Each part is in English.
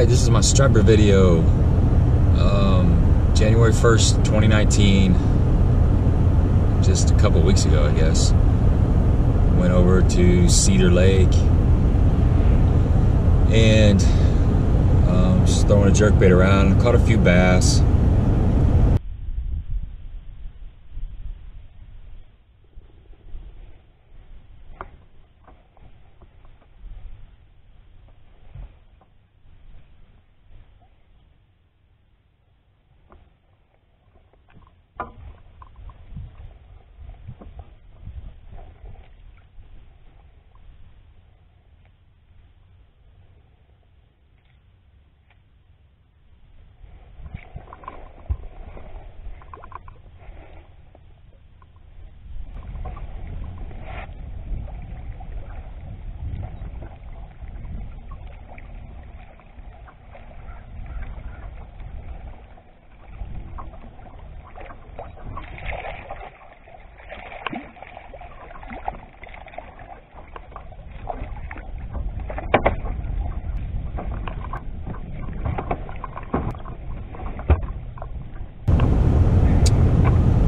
Alright, this is my striper video. January 1st, 2019. Just a couple weeks ago, I guess. Went over to Cedar Lake and just throwing a jerkbait around. Caught a few bass.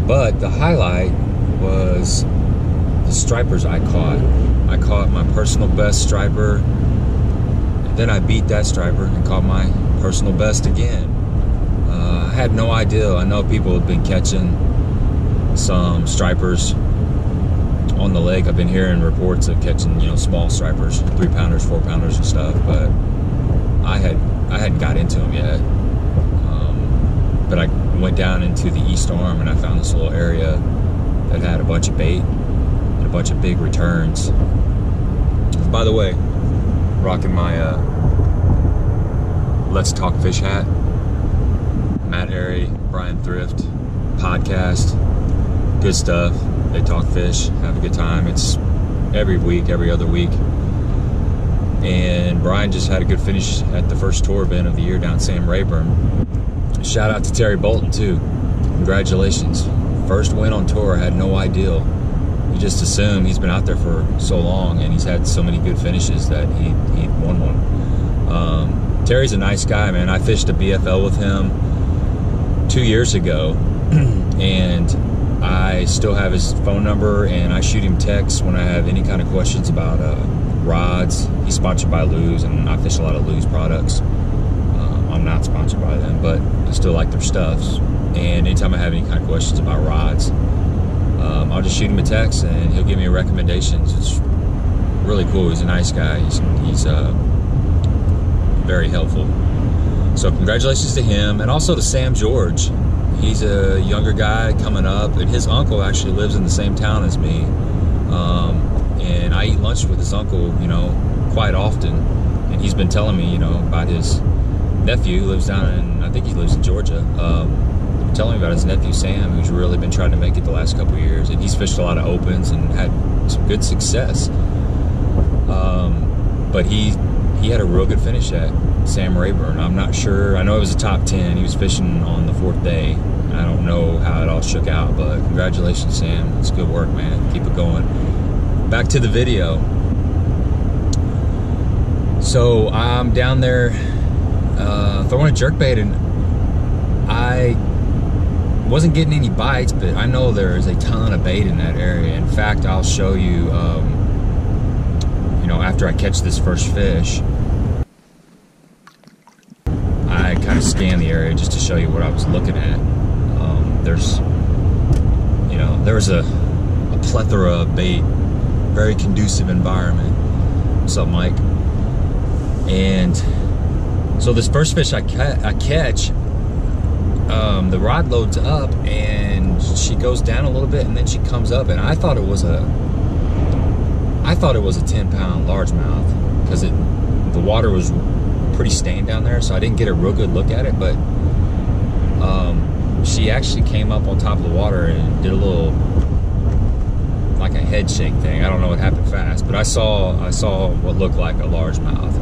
But the highlight was the stripers I caught. I caught my personal best striper, and then I beat that striper and caught my personal best again. I had no idea. I know people have been catching some stripers on the lake. I've been hearing reports of catching, you know, small stripers, 3-pounders, 4-pounders and stuff, but I hadn't got into them yet. But I went down into the east arm and I found this little area that had a bunch of bait and a bunch of big returns. By the way, rocking my Let's Talk Fish hat. Matt Airy, Brian Thrift podcast. Good stuff. They talk fish, have a good time. It's every week, every other week. And Brian just had a good finish at the first tour event of the year down Sam Rayburn. Shout out to Terry Bolton too. Congratulations. First win on tour. I had no idea. You just assume he's been out there for so long and he's had so many good finishes that he won one. Terry's a nice guy, man. I fished a BFL with him 2 years ago and I still have his phone number and I shoot him texts when I have any kind of questions about rods. He's sponsored by Lures and I fish a lot of Lures products. I'm not sponsored by them, but I still like their stuffs. And anytime I have any kind of questions about rods, I'll just shoot him a text and he'll give me recommendations. It's really cool. He's a nice guy. He's very helpful. So congratulations to him, and also to Sam George. He's a younger guy coming up, and his uncle actually lives in the same town as me. And I eat lunch with his uncle, you know, quite often. And he's been telling me, you know, about his nephew who lives down in, I think he lives in Georgia, telling me about his nephew Sam, who's really been trying to make it the last couple of years, and he's fished a lot of opens and had some good success. But he had a real good finish at Sam Rayburn. I'm not sure, I know it was a top 10. He was fishing on the 4th day. I don't know how it all shook out, but congratulations, Sam. It's good work, man. Keep it going. Back to the video. So I'm down there throwing a jerkbait, and I wasn't getting any bites, but I know there is a ton of bait in that area. In fact, I'll show you, you know, after I catch this first fish, I kind of scan the area just to show you what I was looking at. There's, you know, there was a plethora of bait, very conducive environment. What's up, Mike? And so this first fish I catch, the rod loads up and she goes down a little bit and then she comes up, and I thought it was a 10-pound largemouth because the water was pretty stained down there, so I didn't get a real good look at it. But she actually came up on top of the water and did a little, like a head shake thing. I don't know what happened fast, but I saw what looked like a largemouth.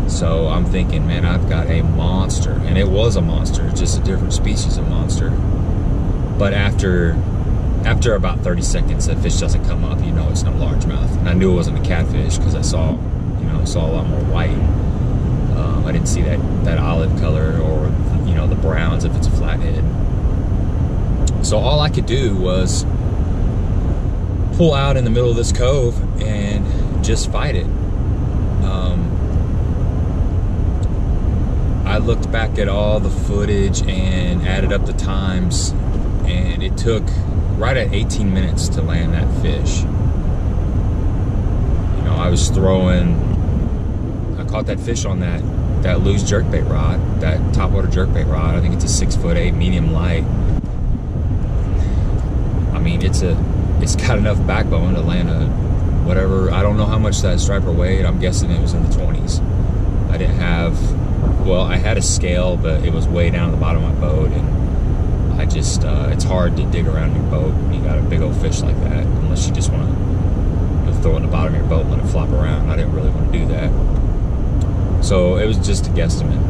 So I'm thinking, man, I've got a monster. And it was a monster, just a different species of monster. But after after about 30 seconds, the fish doesn't come up, you know it's no largemouth. And I knew it wasn't a catfish because I saw, you know, a lot more white. I didn't see that olive color or, you know, the browns if it's a flathead. So all I could do was pull out in the middle of this cove and just fight it. I looked back at all the footage and added up the times, and it took right at 18 minutes to land that fish. You know, I was throwing, I caught that fish on that loose jerkbait rod, that topwater jerkbait rod. I think it's a 6'8" medium light. I mean, it's got enough backbone to land a whatever. I don't know how much that striper weighed. I'm guessing it was in the 20s. I didn't have, well, I had a scale, but it was way down at the bottom of my boat, and I just, it's hard to dig around your boat when you got a big old fish like that, unless you just want to, you know, throw it in the bottom of your boat and let it flop around. I didn't really want to do that. So it was just a guesstimate.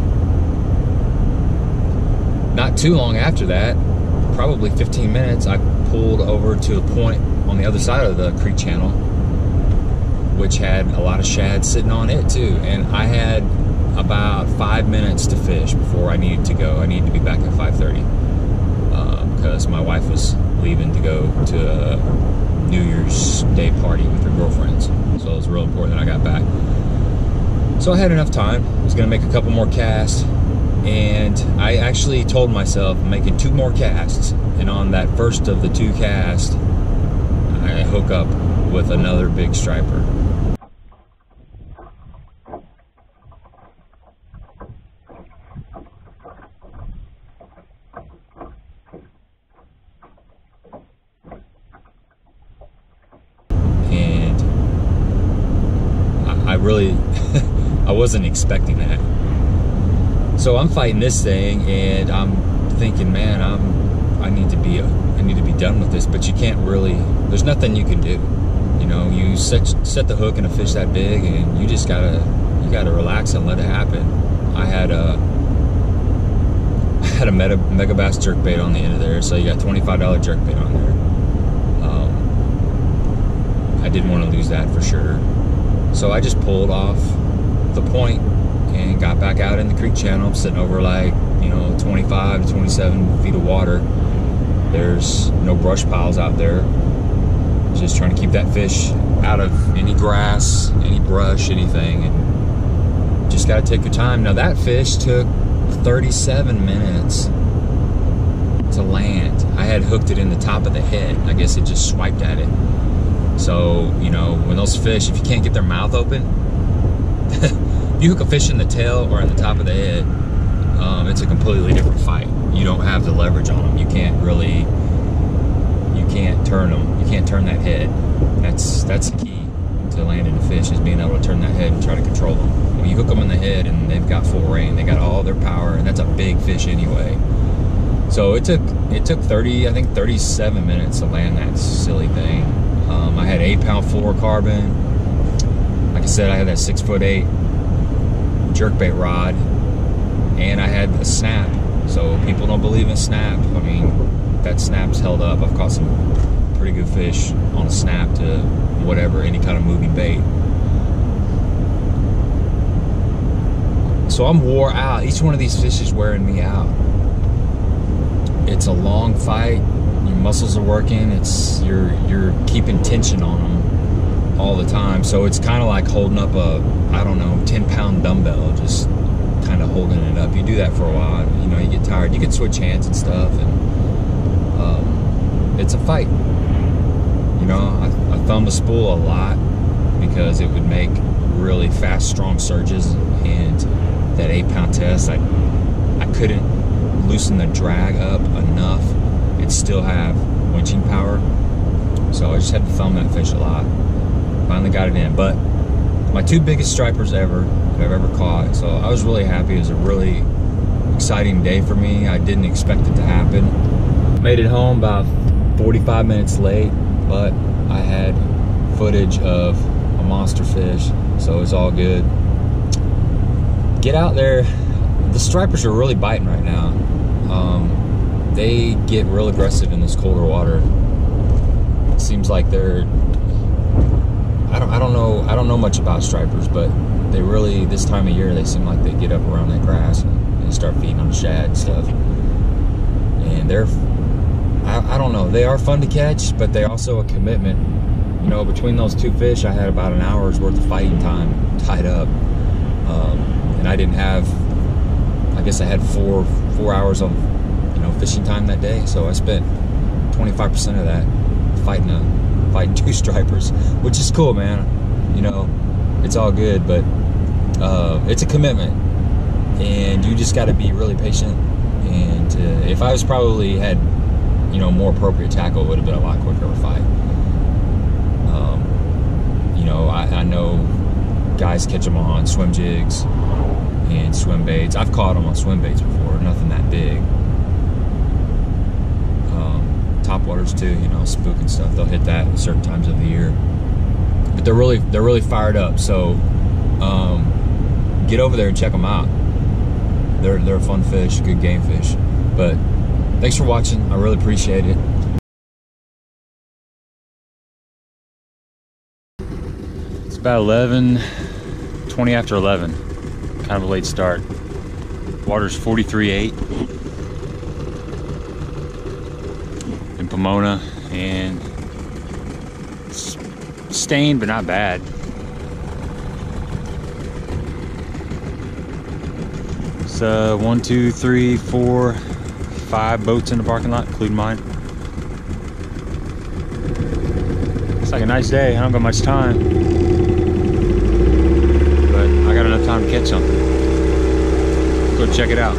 Not too long after that, probably 15 minutes, I pulled over to a point on the other side of the creek channel, which had a lot of shad sitting on it too. And I had about 5 minutes to fish before I needed to go. I needed to be back at 5:30 because my wife was leaving to go to a New Year's Day party with her girlfriends. So it was real important that I got back. So I had enough time. I was gonna make a couple more casts, and I actually told myself I'm making 2 more casts, and on that first of the 2 casts, I hook up with another big striper. And I really, I wasn't expecting that. So I'm fighting this thing, and I'm thinking, man, I need to be done with this. But you can't really. There's nothing you can do. You know, you set the hook in a fish that big, and you just gotta relax and let it happen. I had a mega bass jerkbait on the end of there, so you got $25 jerkbait on there. I didn't want to lose that for sure, so I just pulled off the point and got back out in the creek channel. I'm sitting over like, you know, 25 to 27 feet of water. There's no brush piles out there. Just trying to keep that fish out of any grass, any brush, anything, and just got to take your time. Now that fish took 37 minutes to land. I had hooked it in the top of the head. I guess it just swiped at it. So, you know, when those fish, if you can't get their mouth open, if you hook a fish in the tail or in the top of the head, it's a completely different fight. You don't have the leverage on them. You can't really, you can't turn them. You can't turn that head. That's the key to landing a fish, is being able to turn that head and try to control them. When you hook them in the head and they've got full rein, they got all their power, and that's a big fish anyway. So it took 37 minutes to land that silly thing. I had 8-pound fluorocarbon. Like I said, I had that 6'8" jerkbait rod, and I had a snap. So people don't believe in snap. I mean, that snap's held up. I've caught some pretty good fish on a snap to whatever, any kind of moving bait. So I'm wore out. Each one of these fish is wearing me out. It's a long fight. Your muscles are working. It's you're keeping tension on them all the time. So it's kind of like holding up a, I don't know, 10-pound dumbbell, just kind of holding it up. You do that for a while, and, you know, you get tired. You can switch hands and stuff, and it's a fight. You know, I thumb the spool a lot because it would make really fast, strong surges, and that 8-pound test, I couldn't loosen the drag up enough and still have winching power. So I just had to thumb that fish a lot. Finally got it in. But my 2 biggest stripers ever that I've ever caught. So I was really happy. It was a really exciting day for me. I didn't expect it to happen. Made it home about 45 minutes late, but I had footage of a monster fish, so it's all good. Get out there. The stripers are really biting right now. They get real aggressive in this colder water. It seems like they're, I don't know much about stripers, but they really, this time of year, they seem like they get up around that grass and start feeding on shad and stuff. And they're, I don't know, they are fun to catch, but they also a commitment. You know, between those two fish, I had about an hour's worth of fighting time tied up, and I didn't have, I guess I had four hours of, you know, fishing time that day. So I spent 25% of that fighting two stripers, which is cool, man. You know, it's all good, but it's a commitment, and you just got to be really patient. And if I was probably had, you know, more appropriate tackle, it would have been a lot quicker of a fight. You know, I know guys catch them on swim jigs and swim baits. I've caught them on swim baits before, nothing that big. Top waters too, you know, spook and stuff. They'll hit that at certain times of the year. But they're really fired up. So get over there and check them out. They're a fun fish, good game fish. But thanks for watching. I really appreciate it. It's about 20 after 11. Kind of a late start. Water's 43.8 in Pomona, and it's stained but not bad. It's 1, 2, 3, 4, 5 boats in the parking lot, including mine. It's like a nice day. I don't got much time, but I got enough time to catch something. Go check it out.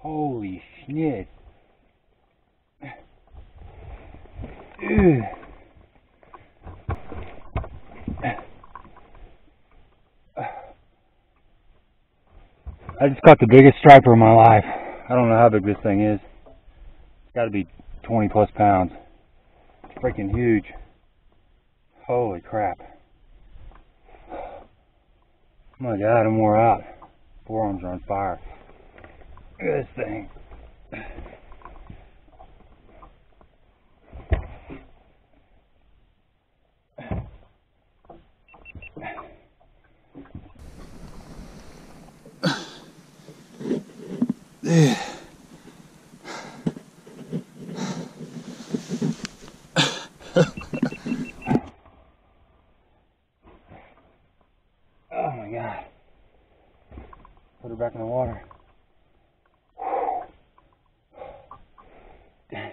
Holy shit. I just caught the biggest striper of my life. I don't know how big this thing is. It's got to be 20 plus pounds. It's freaking huge. Holy crap. Oh my God, I'm wore out. Forearms are on fire. Look at this thing. Oh my God. Put her back in the water. Dang.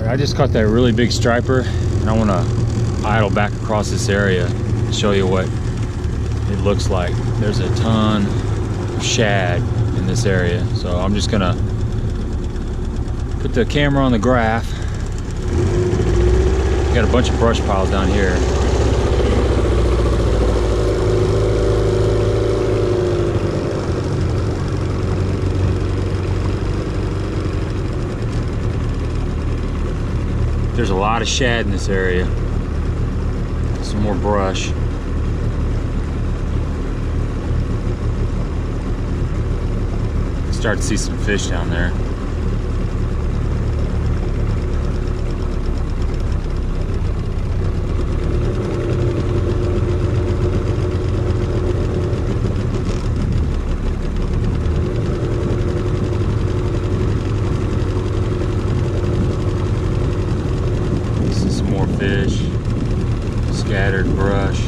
I just caught that really big striper, and I want to idle back across this area and show you what it looks like. There's a ton of shad in this area, so I'm just gonna put the camera on the graph. Got a bunch of brush piles down here. There's a lot of shad in this area. Some more brush. Start to see some fish down there. Fish, scattered brush.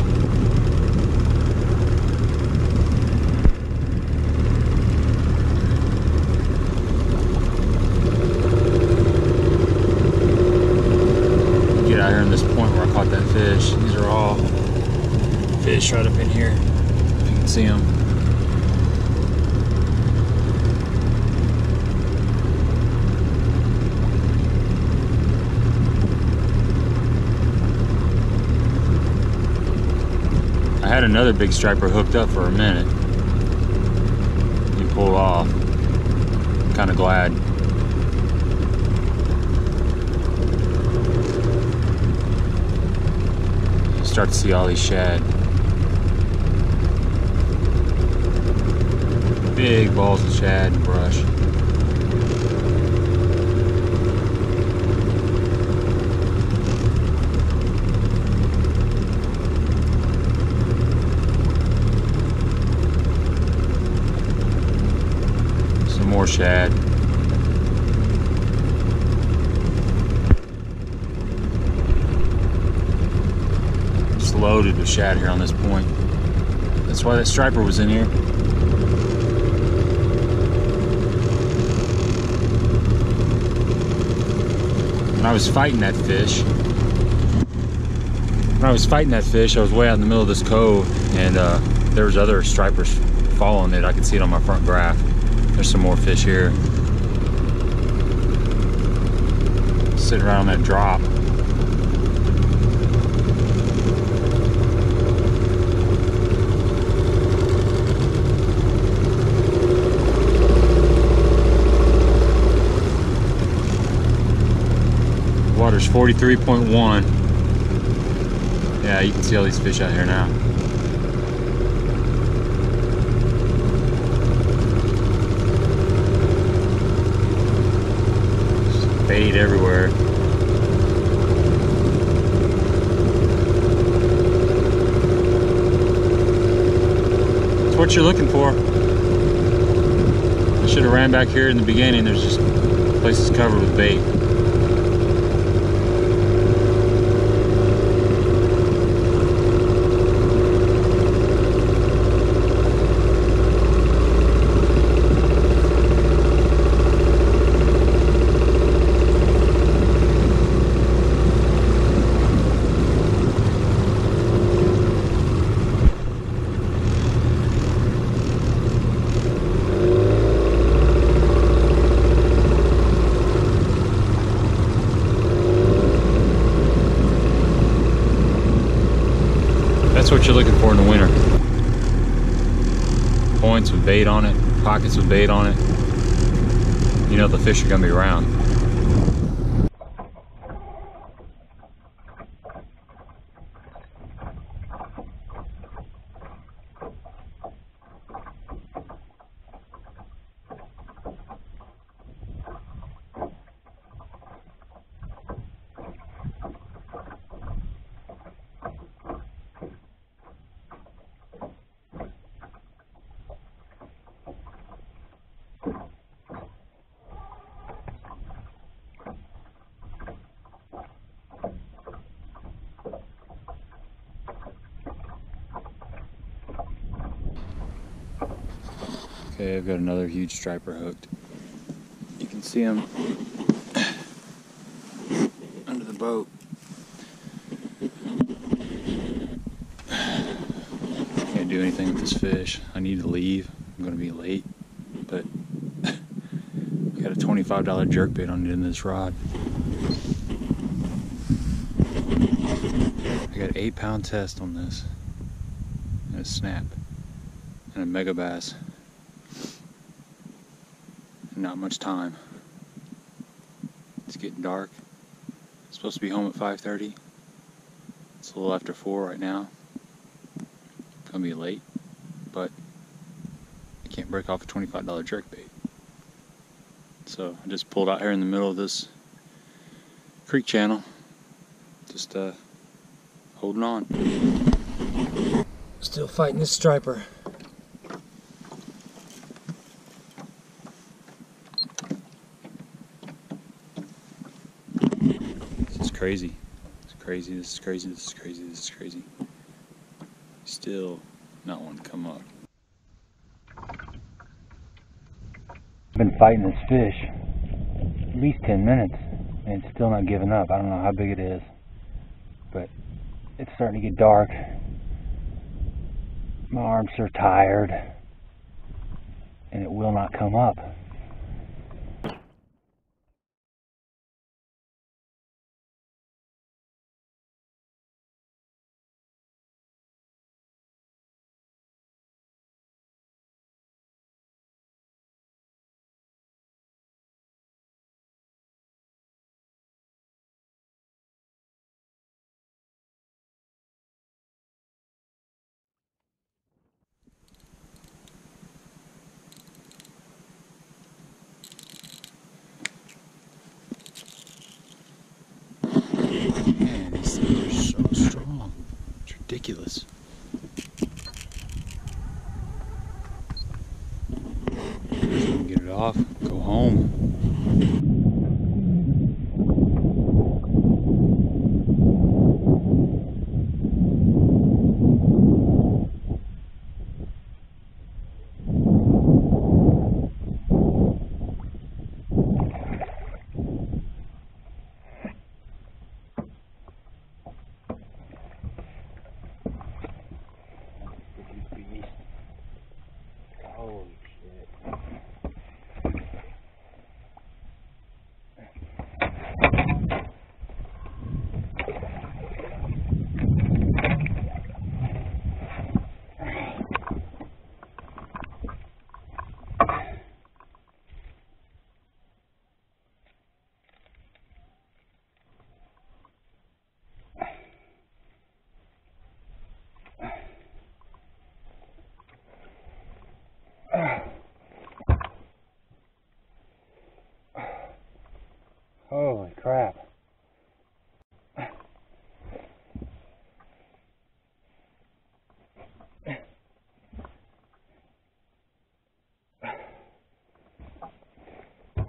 Get out here in this point where I caught that fish. These are all fish right up in here. You can see them. I had another big striper hooked up for a minute. He pulled off. I'm kind of glad. You start to see all these shad. Big balls of shad and brush. More shad. It's loaded with shad here on this point. That's why that striper was in here. When I was fighting that fish, I was way out in the middle of this cove, and there was other stripers following it. I could see it on my front graph. There's some more fish here. Sitting right on that drop. Water's 43.1. Yeah, you can see all these fish out here now. Bait everywhere. what you're looking for. I should have ran back here in the beginning. There's just places covered with bait. That's what you're looking for in the winter. Points with bait on it, pockets with bait on it. You know the fish are gonna be around. Okay, I've got another huge striper hooked. You can see him under the boat. Can't do anything with this fish. I need to leave. I'm going to be late, but I got a $25 jerkbait on the end of this rod. I got an 8-pound test on this, and a snap, and a mega bass. Not much time. It's getting dark. I'm supposed to be home at 5:30. It's a little after 4 right now. It's gonna be late, but I can't break off a $25 jerkbait. So I just pulled out here in the middle of this creek channel. Just holding on. Still fighting this striper. Crazy. It's crazy, this is crazy, this is crazy, this is crazy. Still not one to come up. I've been fighting this fish at least 10 minutes and it's still not giving up. I don't know how big it is, but it's starting to get dark. My arms are tired and it will not come up. Man, these things are so strong. It's ridiculous. Just gonna get it off, go home. Holy shit.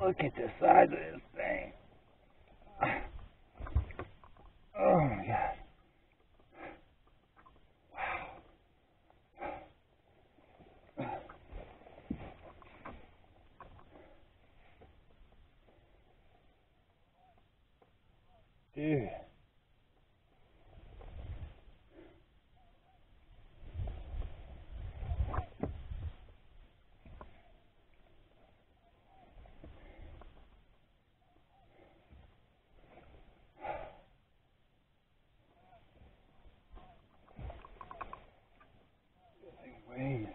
Look at the size of this thing. Oh my God. Dude. Wait.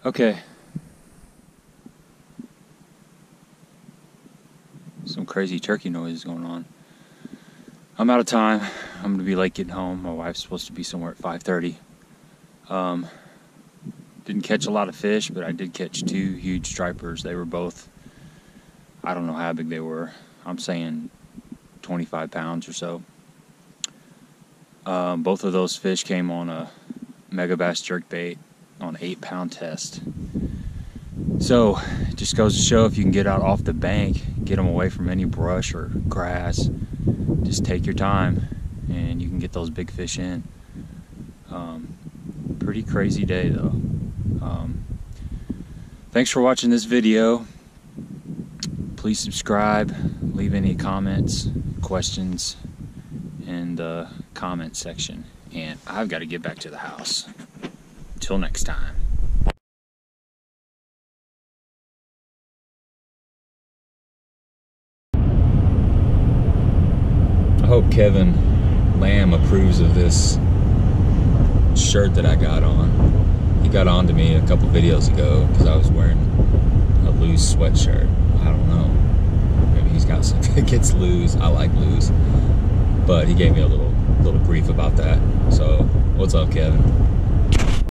Okay. Some crazy turkey noise going on. I'm out of time. I'm gonna be late getting home. My wife's supposed to be somewhere at 5:30. Didn't catch a lot of fish, but I did catch 2 huge stripers. They were both, I don't know how big they were. I'm saying 25 pounds or so. Both of those fish came on a mega bass jerkbait on an 8-pound test. So it just goes to show, if you can get out off the bank, get them away from any brush or grass, just take your time and you can get those big fish in. Pretty crazy day though. Thanks for watching this video. Please subscribe, leave any comments, questions in the comment section, and I've got to get back to the house. Till next time. I hope Kevin Lamb approves of this shirt that I got on. He got on to me a couple videos ago because I was wearing a loose sweatshirt. I don't know. Maybe he's got something that gets loose. I like loose. But he gave me a little grief about that. So, what's up, Kevin?